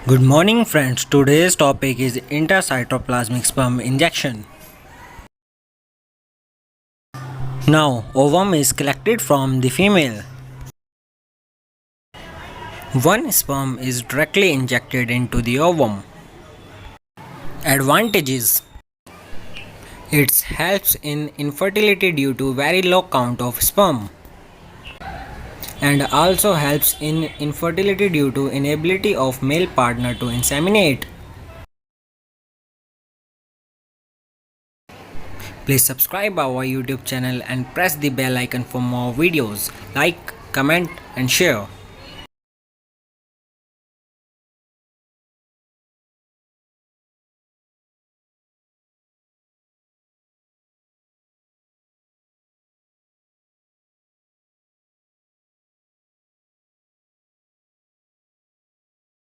Good morning friends, today's topic is intracytoplasmic sperm injection. Now, ovum is collected from the female. One sperm is directly injected into the ovum. Advantages: it helps in infertility due to very low count of sperm, and also helps in infertility due to inability of male partner to inseminate. Please subscribe our YouTube channel and press the bell icon for more videos. Like, comment and share.